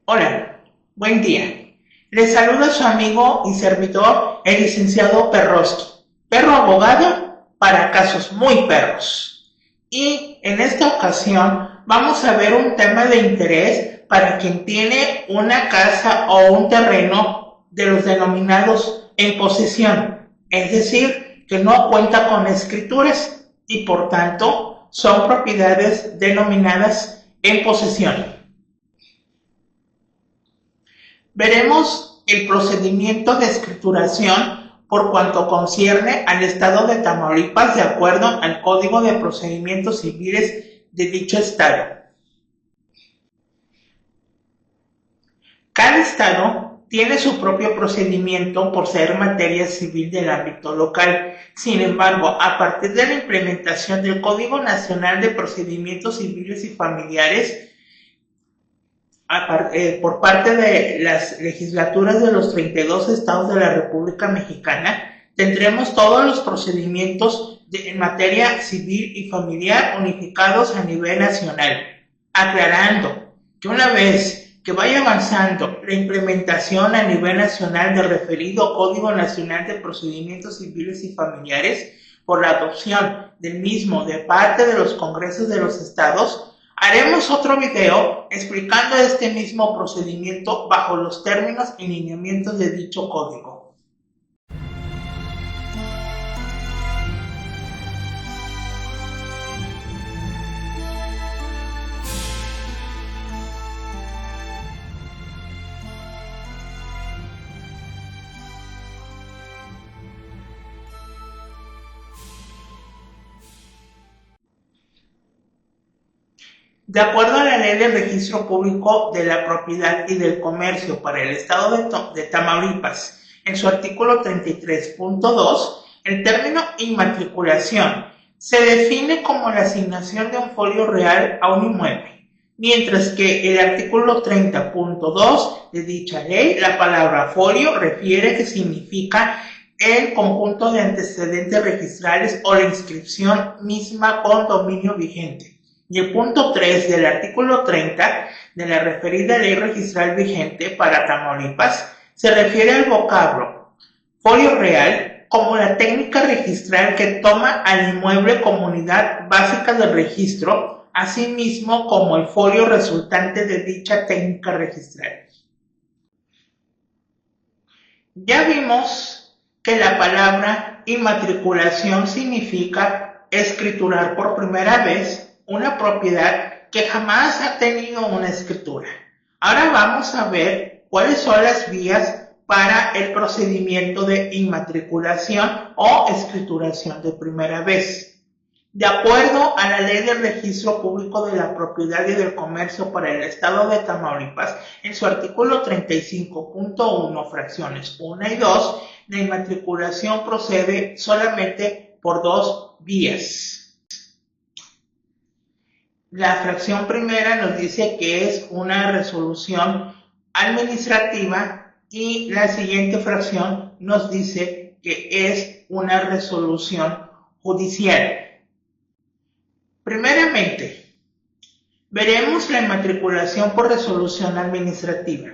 Hola, buen día. Les saluda su amigo y servidor, el licenciado Perroski, perro abogado para casos muy perros. Y en esta ocasión vamos a ver un tema de interés para quien tiene una casa o un terreno de los denominados en posesión, es decir, que no cuenta con escrituras y por tanto son propiedades denominadas en posesión. Veremos el procedimiento de escrituración por cuanto concierne al estado de Tamaulipas de acuerdo al Código de Procedimientos Civiles de dicho estado. Cada estado tiene su propio procedimiento por ser materia civil del ámbito local. Sin embargo, a partir de la implementación del Código Nacional de Procedimientos Civiles y Familiares, por parte de las legislaturas de los 32 estados de la República Mexicana, tendremos todos los procedimientos en materia civil y familiar unificados a nivel nacional, aclarando que una vez que vaya avanzando la implementación a nivel nacional del referido Código Nacional de Procedimientos Civiles y Familiares, por la adopción del mismo de parte de los congresos de los estados, haremos otro video explicando este mismo procedimiento bajo los términos y lineamientos de dicho código. De acuerdo a la Ley del Registro Público de la Propiedad y del Comercio para el Estado de Tamaulipas, en su artículo 33.2, el término inmatriculación se define como la asignación de un folio real a un inmueble, mientras que el artículo 30.2 de dicha ley, la palabra folio refiere que significa el conjunto de antecedentes registrales o la inscripción misma con dominio vigente. Y el punto 3 del artículo 30 de la referida ley registral vigente para Tamaulipas se refiere al vocablo folio real como la técnica registral que toma al inmueble como unidad básica del registro, asimismo como el folio resultante de dicha técnica registral. Ya vimos que la palabra inmatriculación significa escriturar por primera vez una propiedad que jamás ha tenido una escritura. Ahora vamos a ver cuáles son las vías para el procedimiento de inmatriculación o escrituración de primera vez. De acuerdo a la Ley del Registro Público de la Propiedad y del Comercio para el Estado de Tamaulipas, en su artículo 35.1, fracciones 1 y 2, la inmatriculación procede solamente por dos vías. La fracción primera nos dice que es una resolución administrativa y la siguiente fracción nos dice que es una resolución judicial. Primeramente, veremos la inmatriculación por resolución administrativa.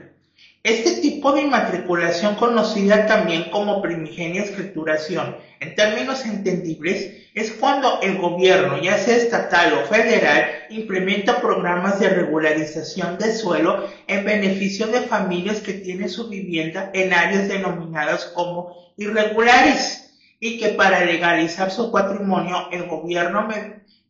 Este tipo de inmatriculación, conocida también como primigenia escrituración, en términos entendibles, es cuando el gobierno, ya sea estatal o federal, implementa programas de regularización de suelo en beneficio de familias que tienen su vivienda en áreas denominadas como irregulares y que para legalizar su patrimonio el gobierno,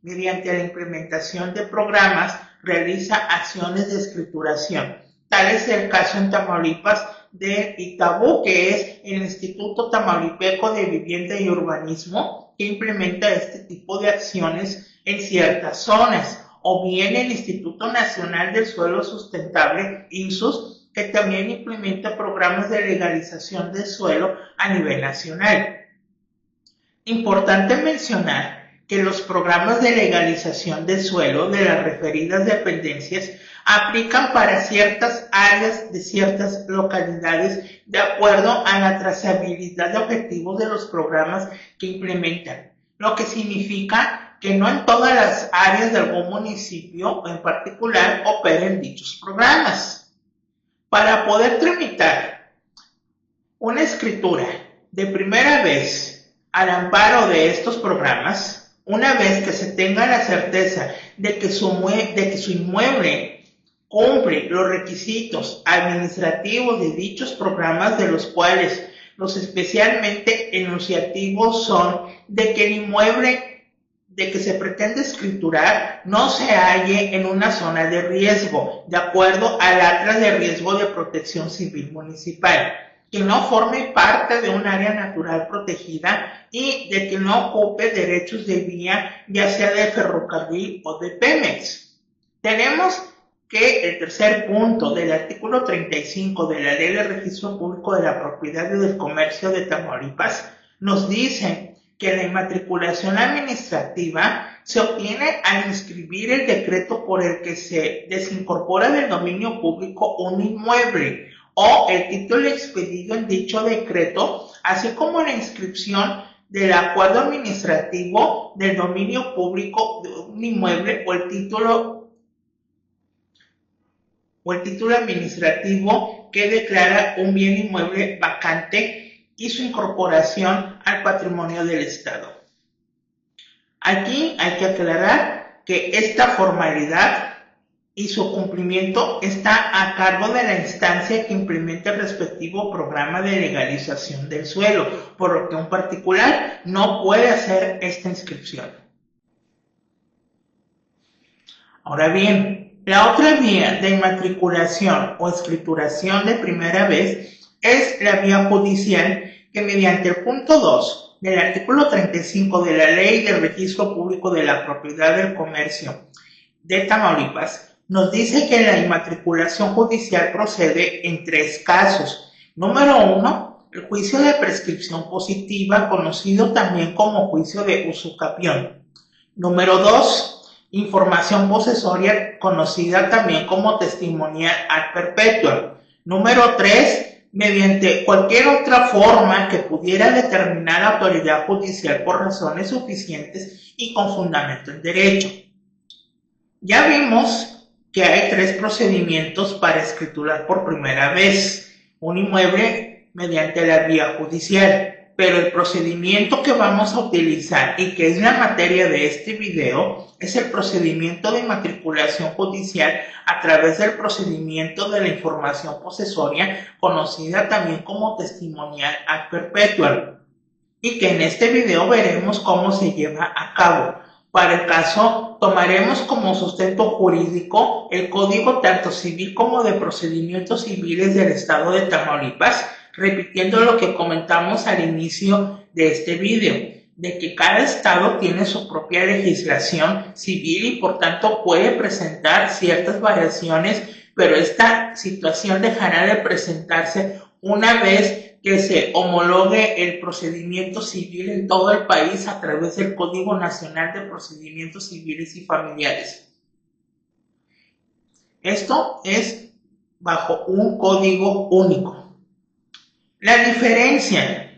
mediante la implementación de programas, realiza acciones de escrituración. Tal es el caso en Tamaulipas de ITABU, que es el Instituto Tamaulipeco de Vivienda y Urbanismo, que implementa este tipo de acciones en ciertas zonas, o bien el Instituto Nacional del Suelo Sustentable, INSUS, que también implementa programas de legalización de suelo a nivel nacional. Importante mencionar que los programas de legalización de suelo de las referidas dependencias aplican para ciertas áreas de ciertas localidades de acuerdo a la trazabilidad de objetivos de los programas que implementan, lo que significa que no en todas las áreas de algún municipio en particular operen dichos programas. Para poder tramitar una escritura de primera vez al amparo de estos programas, una vez que se tenga la certeza de que su inmueble cumple los requisitos administrativos de dichos programas, de los cuales los especialmente enunciativos son de que el inmueble de que se pretende escriturar no se halle en una zona de riesgo, de acuerdo al Atlas de Riesgo de Protección Civil Municipal, que no forme parte de un área natural protegida y de que no ocupe derechos de vía, ya sea de ferrocarril o de Pemex. Tenemos que el tercer punto del artículo 35 de la Ley de Registro Público de la Propiedad y del Comercio de Tamaulipas nos dice que la inmatriculación administrativa se obtiene al inscribir el decreto por el que se desincorpora del dominio público un inmueble o el título expedido en dicho decreto, así como la inscripción del acuerdo administrativo del dominio público de un inmueble o el título administrativo que declara un bien inmueble vacante y su incorporación al patrimonio del Estado. Aquí hay que aclarar que esta formalidad y su cumplimiento está a cargo de la instancia que implementa el respectivo programa de legalización del suelo, por lo que un particular no puede hacer esta inscripción. Ahora bien, la otra vía de inmatriculación o escrituración de primera vez es la vía judicial, que mediante el punto 2 del artículo 35 de la Ley del Registro Público de la Propiedad del Comercio de Tamaulipas nos dice que la inmatriculación judicial procede en tres casos. Número 1, el juicio de prescripción positiva, conocido también como juicio de usucapión. Número 2, información posesoria, conocida también como testimonial ad perpetuum. Número 3, mediante cualquier otra forma que pudiera determinar la autoridad judicial por razones suficientes y con fundamento en derecho. Ya vimos que hay tres procedimientos para escriturar por primera vez un inmueble mediante la vía judicial, pero el procedimiento que vamos a utilizar y que es la materia de este video es el procedimiento de inmatriculación judicial a través del procedimiento de la información posesoria, conocida también como testimonial ad perpetuum, y que en este video veremos cómo se lleva a cabo. Para el caso, tomaremos como sustento jurídico el Código tanto civil como de procedimientos civiles del Estado de Tamaulipas, repitiendo lo que comentamos al inicio de este video, de que cada estado tiene su propia legislación civil y por tanto puede presentar ciertas variaciones, pero esta situación dejará de presentarse una vez que se homologue el procedimiento civil en todo el país a través del Código Nacional de Procedimientos Civiles y Familiares. Esto es bajo un código único. La diferencia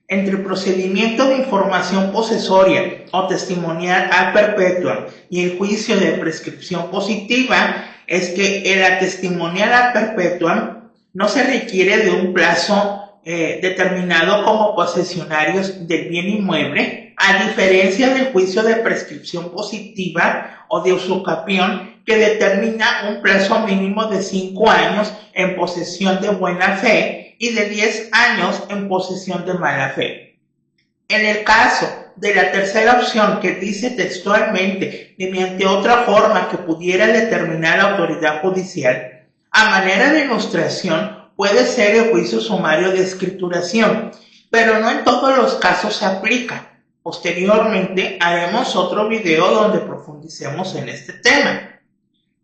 entre el procedimiento de información posesoria o testimonial ad perpetuum y el juicio de prescripción positiva es que en la testimonial ad perpetuum no se requiere de un plazo determinado como posesionarios del bien inmueble, a diferencia del juicio de prescripción positiva o de usucapión, que determina un plazo mínimo de 5 años en posesión de buena fe y de 10 años en posesión de mala fe. En el caso de la tercera opción, que dice textualmente mediante otra forma que pudiera determinar la autoridad judicial, a manera de ilustración puede ser el juicio sumario de escrituración, pero no en todos los casos se aplica. Posteriormente haremos otro video donde profundicemos en este tema.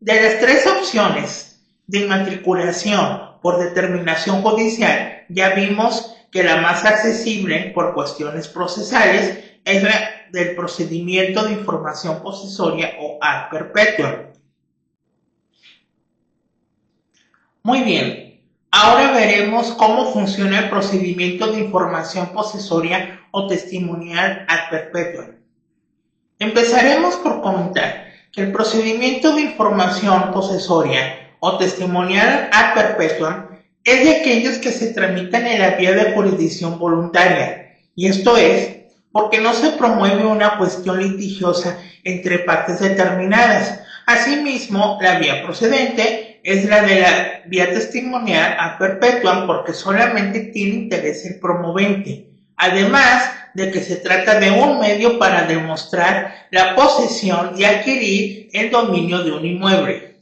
De las tres opciones de inmatriculación por determinación judicial, ya vimos que la más accesible por cuestiones procesales es la del procedimiento de información posesoria o ad perpetuum. Muy bien. Ahora veremos cómo funciona el procedimiento de información posesoria o testimonial ad perpetuum. Empezaremos por comentar que el procedimiento de información posesoria o testimonial ad perpetuam es de aquellos que se tramitan en la vía de jurisdicción voluntaria, y esto es porque no se promueve una cuestión litigiosa entre partes determinadas. Asimismo, la vía procedente es la de la vía testimonial ad perpetuam porque solamente tiene interés el promovente, además de que se trata de un medio para demostrar la posesión y adquirir el dominio de un inmueble.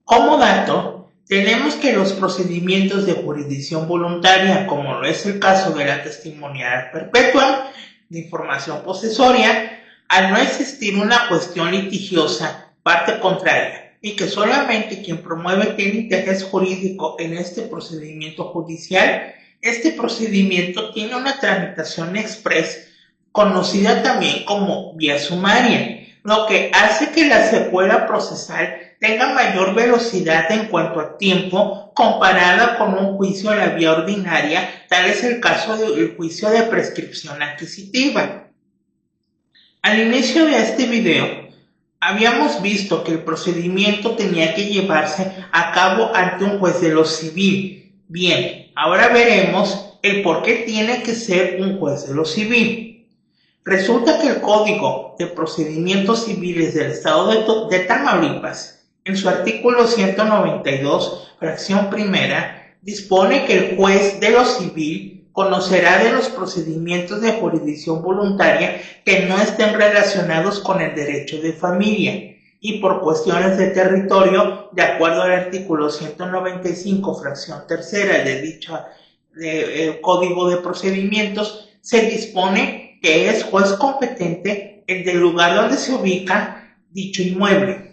Como dato, tenemos que los procedimientos de jurisdicción voluntaria, como lo es el caso de la testimonial perpetua, de información posesoria, al no existir una cuestión litigiosa, parte contraria, y que solamente quien promueve tiene interés jurídico en este procedimiento judicial, este procedimiento tiene una tramitación express, conocida también como vía sumaria, lo que hace que la secuela procesal tenga mayor velocidad en cuanto a tiempo comparada con un juicio a la vía ordinaria, tal es el caso del juicio de prescripción adquisitiva. Al inicio de este video, habíamos visto que el procedimiento tenía que llevarse a cabo ante un juez de lo civil. Bien, ahora veremos el por qué tiene que ser un juez de lo civil. Resulta que el Código de Procedimientos Civiles del Estado de Tamaulipas, en su artículo 192, fracción primera, dispone que el juez de lo civil conocerá de los procedimientos de jurisdicción voluntaria que no estén relacionados con el derecho de familia y por cuestiones de territorio, de acuerdo al artículo 195, fracción tercera de dicho Código de Procedimientos, se dispone que es juez competente el del lugar donde se ubica dicho inmueble.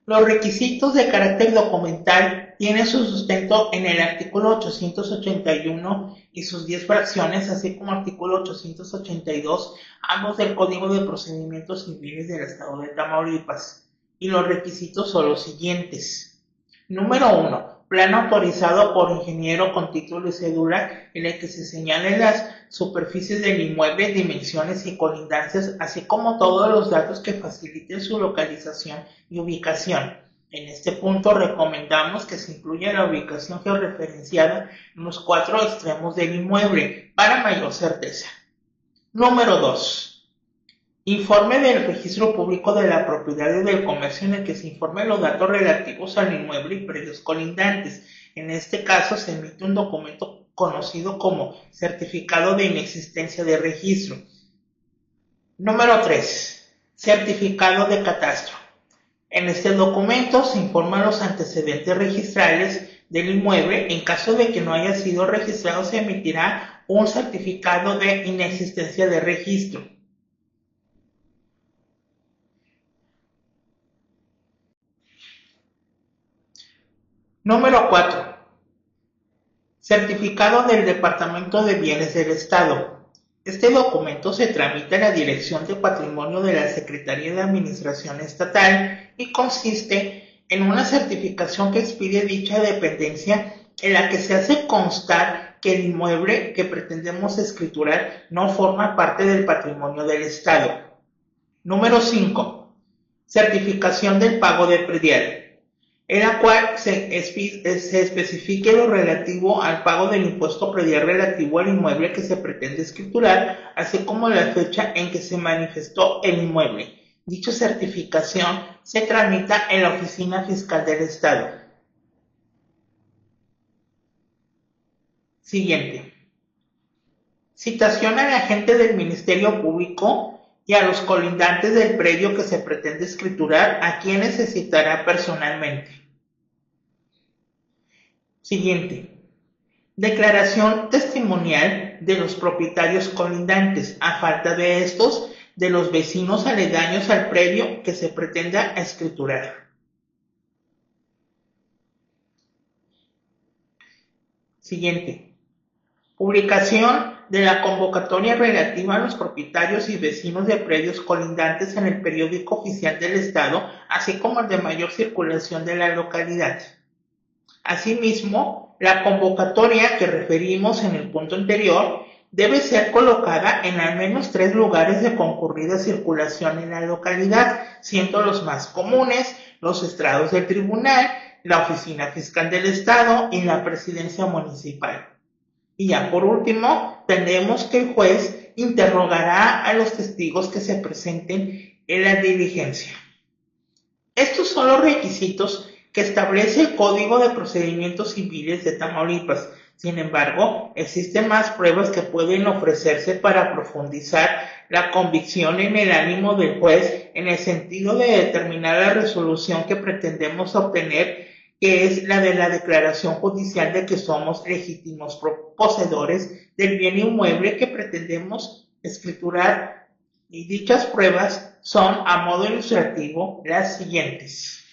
Los requisitos de carácter documental tienen su sustento en el artículo 881 y sus 10 fracciones, así como artículo 882, ambos del Código de Procedimientos Civiles del Estado de Tamaulipas. Y los requisitos son los siguientes. Número 1. Plano autorizado por ingeniero con título y cédula en el que se señalen las superficies del inmueble, dimensiones y colindancias, así como todos los datos que faciliten su localización y ubicación. En este punto recomendamos que se incluya la ubicación georreferenciada en los 4 extremos del inmueble para mayor certeza. Número 2. Informe del registro público de la propiedad y del comercio en el que se informen los datos relativos al inmueble y predios colindantes. En este caso se emite un documento conocido como certificado de inexistencia de registro. Número 3. Certificado de catastro. En este documento se informan los antecedentes registrales del inmueble. En caso de que no haya sido registrado, se emitirá un certificado de inexistencia de registro. Número 4. Certificado del Departamento de Bienes del Estado. Este documento se tramita en la Dirección de Patrimonio de la Secretaría de Administración Estatal y consiste en una certificación que expide dicha dependencia en la que se hace constar que el inmueble que pretendemos escriturar no forma parte del patrimonio del Estado. Número 5. Certificación del pago de predial, en la cual se especifique lo relativo al pago del impuesto predial relativo al inmueble que se pretende escriturar, así como la fecha en que se manifestó el inmueble. Dicha certificación se tramita en la Oficina Fiscal del Estado. Siguiente. Citación al agente del Ministerio Público y a los colindantes del predio que se pretende escriturar, a quienes se citará personalmente. Siguiente. Declaración testimonial de los propietarios colindantes, a falta de estos, de los vecinos aledaños al predio que se pretenda escriturar. Siguiente. Publicación de la convocatoria relativa a los propietarios y vecinos de predios colindantes en el periódico oficial del Estado, así como el de mayor circulación de la localidad. Asimismo, la convocatoria que referimos en el punto anterior debe ser colocada en al menos 3 lugares de concurrida circulación en la localidad, siendo los más comunes los estrados del tribunal, la oficina fiscal del estado y la presidencia municipal. Y ya por último, tenemos que el juez interrogará a los testigos que se presenten en la diligencia. Estos son los requisitos que establece el Código de Procedimientos Civiles de Tamaulipas. Sin embargo, existen más pruebas que pueden ofrecerse para profundizar la convicción en el ánimo del juez en el sentido de determinar la resolución que pretendemos obtener, que es la de la declaración judicial de que somos legítimos poseedores del bien inmueble que pretendemos escriturar, y dichas pruebas son, a modo ilustrativo, las siguientes.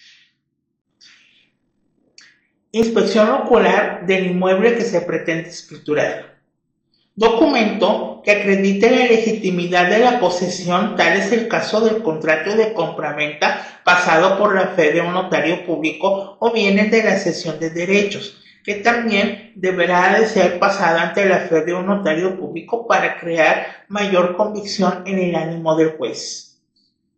Inspección ocular del inmueble que se pretende escriturar. Documento que acredite la legitimidad de la posesión, tal es el caso del contrato de compraventa pasado por la fe de un notario público o bienes de la cesión de derechos, que también deberá de ser pasada ante la fe de un notario público para crear mayor convicción en el ánimo del juez.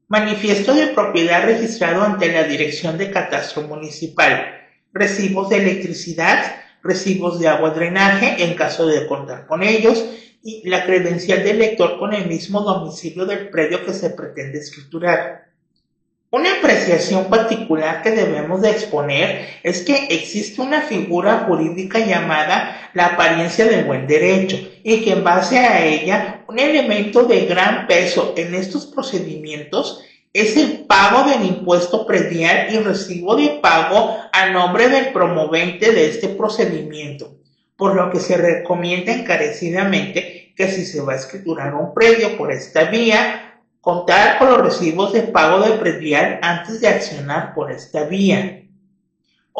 Manifiesto de propiedad registrado ante la Dirección de Catastro Municipal. Recibos de electricidad, recibos de agua y drenaje en caso de contar con ellos, y la credencial del lector con el mismo domicilio del predio que se pretende escriturar. Una apreciación particular que debemos de exponer es que existe una figura jurídica llamada la apariencia del buen derecho y que en base a ella un elemento de gran peso en estos procedimientos es el pago del impuesto predial y recibo de pago a nombre del promovente de este procedimiento, por lo que se recomienda encarecidamente que si se va a escriturar un predio por esta vía, contar con los recibos de pago de predial antes de accionar por esta vía.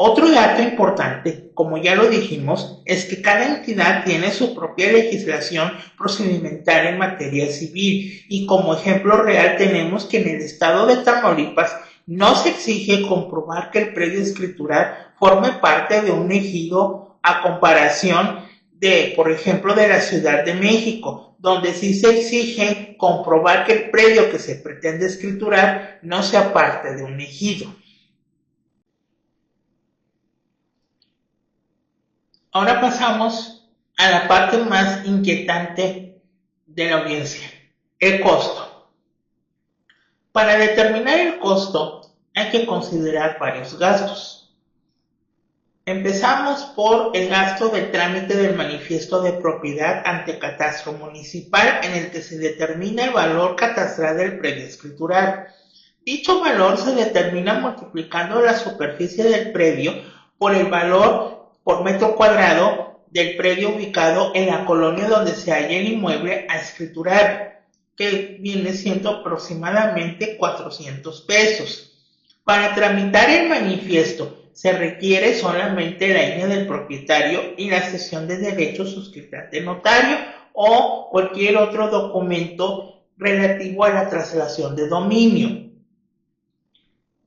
Otro dato importante, como ya lo dijimos, es que cada entidad tiene su propia legislación procedimental en materia civil y como ejemplo real tenemos que en el estado de Tamaulipas no se exige comprobar que el predio escritural forme parte de un ejido a comparación de, por ejemplo, de la Ciudad de México, donde sí se exige comprobar que el predio que se pretende escriturar no sea parte de un ejido. Ahora pasamos a la parte más inquietante de la audiencia, el costo. Para determinar el costo hay que considerar varios gastos. Empezamos por el gasto del trámite del manifiesto de propiedad ante Catastro Municipal, en el que se determina el valor catastral del predio escritural. Dicho valor se determina multiplicando la superficie del predio por el valor por metro cuadrado del predio ubicado en la colonia donde se halla el inmueble a escriturar, que viene siendo aproximadamente 400 pesos. Para tramitar el manifiesto se requiere solamente la INE del propietario y la cesión de derechos suscrita ante notario o cualquier otro documento relativo a la traslación de dominio.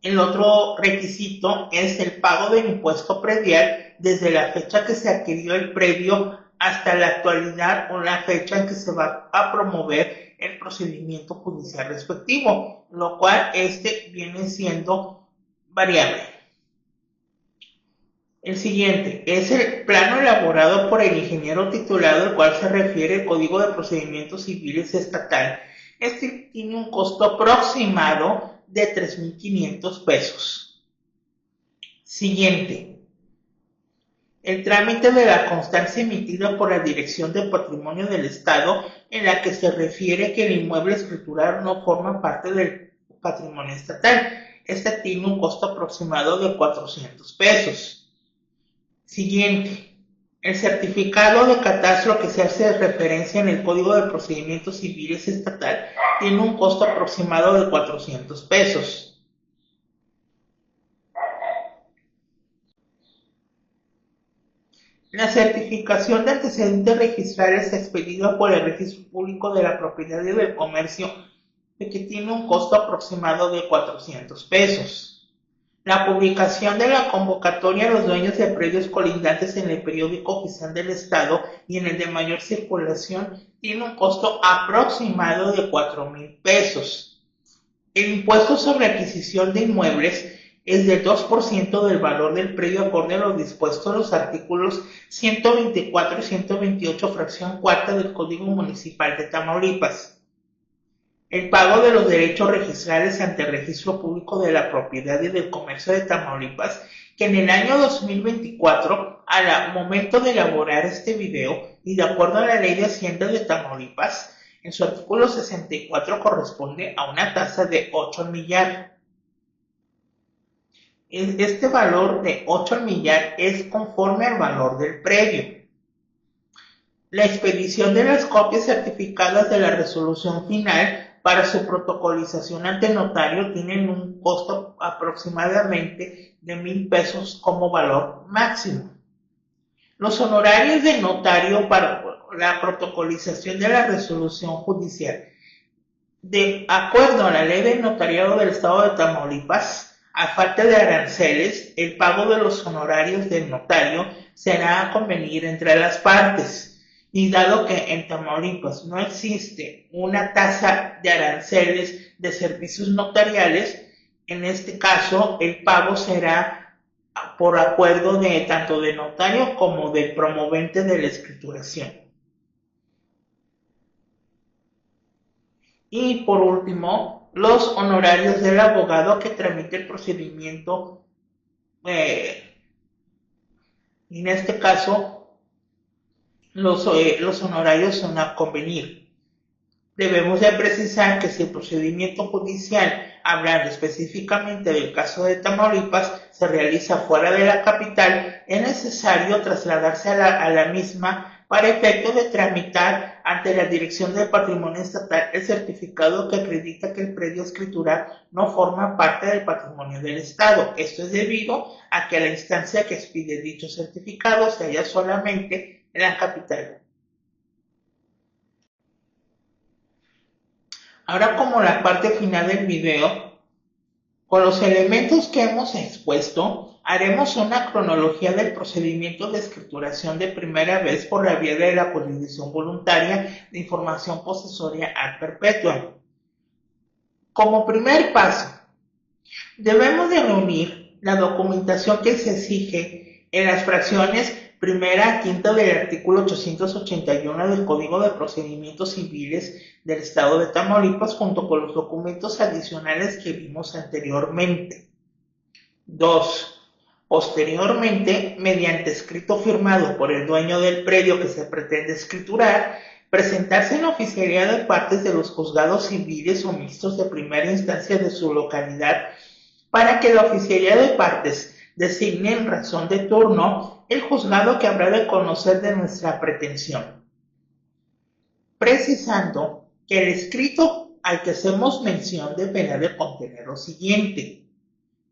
El otro requisito es el pago del impuesto predial desde la fecha que se adquirió el predio hasta la actualidad o la fecha en que se va a promover el procedimiento judicial respectivo, lo cual viene siendo variable. El siguiente es el plano elaborado por el ingeniero titulado, al cual se refiere el Código de Procedimientos Civiles Estatal. Este tiene un costo aproximado de 3,500 pesos. Siguiente. El trámite de la constancia emitida por la Dirección de Patrimonio del Estado, en la que se refiere que el inmueble escritural no forma parte del patrimonio estatal. Este tiene un costo aproximado de 400 pesos. Siguiente. El certificado de catastro que se hace referencia en el Código de Procedimientos Civiles Estatal tiene un costo aproximado de 400 pesos. La certificación de antecedentes registrales expedida por el Registro Público de la Propiedad y del Comercio, que tiene un costo aproximado de 400 pesos. La publicación de la convocatoria a los dueños de predios colindantes en el periódico oficial del Estado y en el de mayor circulación tiene un costo aproximado de 4,000 pesos. El impuesto sobre adquisición de inmuebles es del 2% del valor del predio acorde a lo dispuesto en los artículos 124 y 128, fracción cuarta del Código Municipal de Tamaulipas. El pago de los derechos registrales ante el Registro Público de la Propiedad y del Comercio de Tamaulipas, que en el año 2024, al momento de elaborar este video, y de acuerdo a la Ley de Hacienda de Tamaulipas, en su artículo 64 corresponde a una tasa de 8 al millar. Este valor de 8 al millar es conforme al valor del predio. La expedición de las copias certificadas de la resolución final para su protocolización ante notario tienen un costo aproximadamente de 1,000 pesos como valor máximo. Los honorarios de notario para la protocolización de la resolución judicial, de acuerdo a la Ley del Notariado del Estado de Tamaulipas, a falta de aranceles, el pago de los honorarios del notario será a convenir entre las partes. Y dado que en Tamaulipas no existe una tasa de aranceles de servicios notariales, en este caso el pago será por acuerdo de tanto de notario como del promovente de la escrituración. Y por último, los honorarios del abogado que tramite el procedimiento, en este caso los honorarios son a convenir. Debemos de precisar que si el procedimiento judicial, hablando específicamente del caso de Tamaulipas, se realiza fuera de la capital, es necesario trasladarse a la misma para efecto de tramitar ante la Dirección del Patrimonio Estatal el certificado que acredita que el predio escritural no forma parte del patrimonio del Estado. Esto es debido a que la instancia que expide dicho certificado se halla solamente en la capital. Ahora, como la parte final del video, con los elementos que hemos expuesto, haremos una cronología del procedimiento de escrituración de primera vez por la vía de la jurisdicción voluntaria de información posesoria ad perpetuum. Como primer paso, debemos de reunir la documentación que se exige en las fracciones primera a quinta del artículo 881 del Código de Procedimientos Civiles del Estado de Tamaulipas, junto con los documentos adicionales que vimos anteriormente. 2. Posteriormente, mediante escrito firmado por el dueño del predio que se pretende escriturar, presentarse en la oficialía de partes de los juzgados civiles o mixtos de primera instancia de su localidad para que la oficialía de partes designe en razón de turno el juzgado que habrá de conocer de nuestra pretensión, precisando que el escrito al que hacemos mención deberá de contener lo siguiente: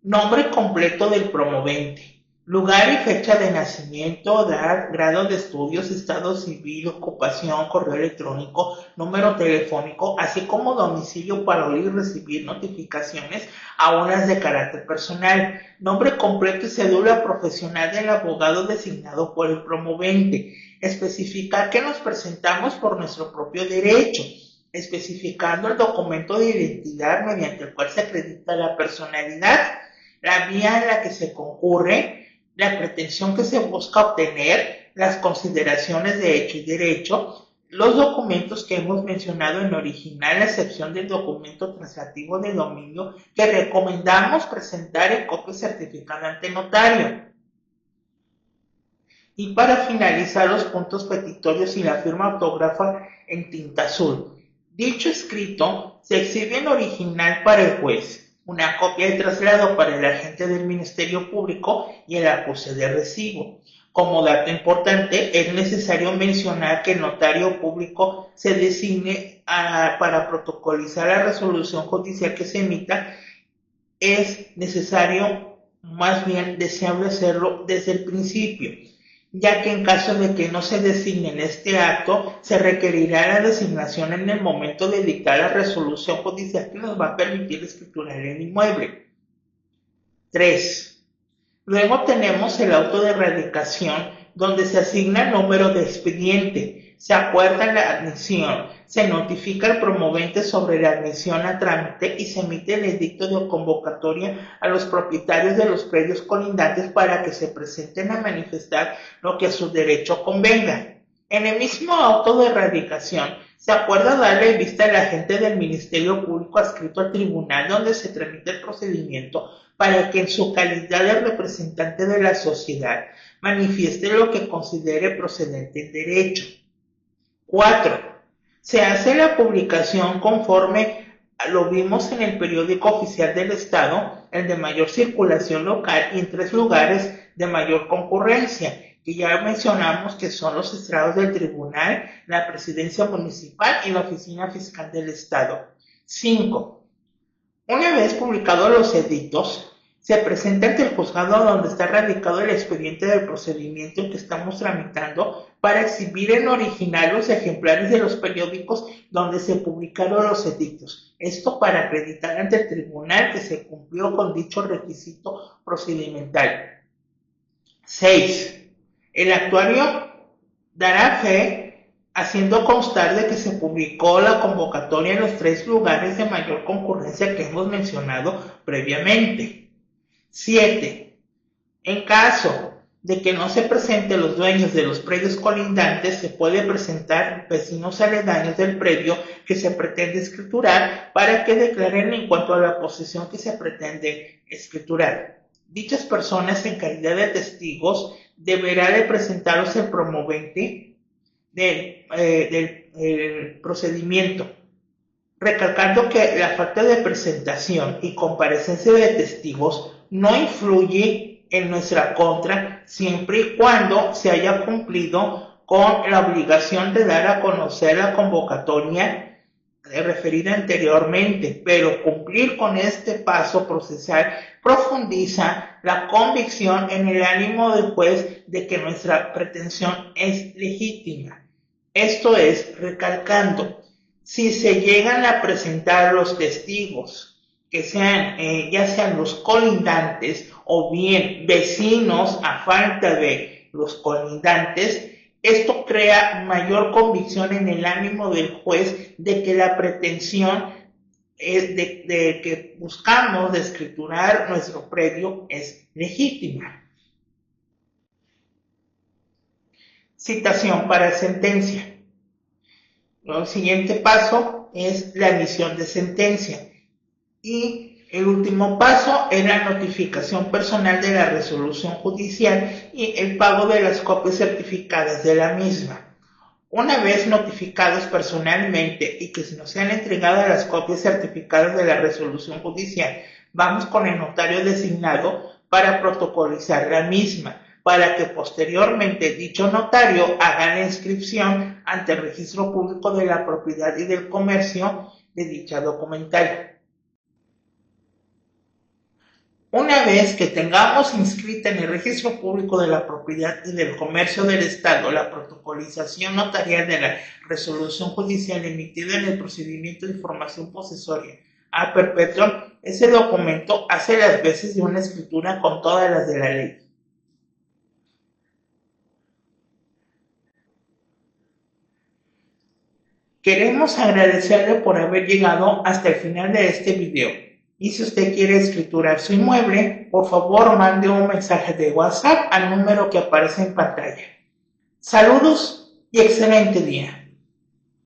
nombre completo del promovente, lugar y fecha de nacimiento, edad, grado de estudios, estado civil, ocupación, correo electrónico, número telefónico, así como domicilio para oír y recibir notificaciones a unas de carácter personal, nombre completo y cédula profesional del abogado designado por el promovente, especificar que nos presentamos por nuestro propio derecho, especificando el documento de identidad mediante el cual se acredita la personalidad, la vía en la que se concurre, la pretensión que se busca obtener, las consideraciones de hecho y derecho, los documentos que hemos mencionado en original, a excepción del documento translativo de dominio que recomendamos presentar en copia certificada ante notario. Y para finalizar, los puntos petitorios y la firma autógrafa en tinta azul. Dicho escrito se exhibe en original para el juez, una copia de traslado para el agente del Ministerio Público y el acuse de recibo. Como dato importante, es necesario mencionar que el notario público se designe para protocolizar la resolución judicial que se emita. Es necesario, más bien deseable hacerlo desde el principio, ya que en caso de que no se designe en este acto, se requerirá la designación en el momento de dictar la resolución judicial que nos va a permitir escriturar el inmueble. 3. Luego tenemos el auto de erradicación, donde se asigna el número de expediente, se acuerda la admisión, se notifica al promovente sobre la admisión a trámite y se emite el edicto de convocatoria a los propietarios de los predios colindantes para que se presenten a manifestar lo que a su derecho convenga. En el mismo auto de erradicación, se acuerda darle vista al agente del Ministerio Público adscrito al tribunal donde se tramita el procedimiento para que en su calidad de representante de la sociedad manifieste lo que considere procedente en derecho. 4. Se hace la publicación conforme lo vimos en el periódico oficial del Estado, el de mayor circulación local y en 3 lugares de mayor concurrencia, que ya mencionamos que son los estrados del tribunal, la presidencia municipal y la oficina fiscal del Estado. 5. Una vez publicados los edictos, se presenta ante el juzgado donde está radicado el expediente del procedimiento que estamos tramitando para exhibir en original los ejemplares de los periódicos donde se publicaron los edictos. Esto para acreditar ante el tribunal que se cumplió con dicho requisito procedimental. 6. El actuario dará fe haciendo constar de que se publicó la convocatoria en los 3 lugares de mayor concurrencia que hemos mencionado previamente. 7. En caso de que no se presenten los dueños de los predios colindantes, se puede presentar vecinos aledaños del predio que se pretende escriturar para que declaren en cuanto a la posesión que se pretende escriturar. Dichas personas en calidad de testigos deberá de presentarlos el promovente del procedimiento, recalcando que la falta de presentación y comparecencia de testigos no influye en nuestra contra siempre y cuando se haya cumplido con la obligación de dar a conocer la convocatoria referida anteriormente, pero cumplir con este paso procesal profundiza la convicción en el ánimo del juez de que nuestra pretensión es legítima. Esto es, recalcando, si se llegan a presentar los testigos que sean ya sean los colindantes o bien vecinos a falta de los colindantes, esto crea mayor convicción en el ánimo del juez de que la pretensión es de que buscamos de escriturar nuestro predio es legítima. Citación para sentencia. El siguiente paso es la emisión de sentencia. Y el último paso es la notificación personal de la resolución judicial y el pago de las copias certificadas de la misma. Una vez notificados personalmente y que se nos sean entregadas las copias certificadas de la resolución judicial, vamos con el notario designado para protocolizar la misma, para que posteriormente dicho notario haga la inscripción ante el Registro Público de la Propiedad y del Comercio de dicha documentalia. Una vez que tengamos inscrita en el Registro Público de la Propiedad y del Comercio del Estado la protocolización notarial de la resolución judicial emitida en el procedimiento de información posesoria a perpetuum, ese documento hace las veces de una escritura con todas las de la ley. Queremos agradecerle por haber llegado hasta el final de este video. Y si usted quiere escriturar su inmueble, por favor mande un mensaje de WhatsApp al número que aparece en pantalla. Saludos y excelente día.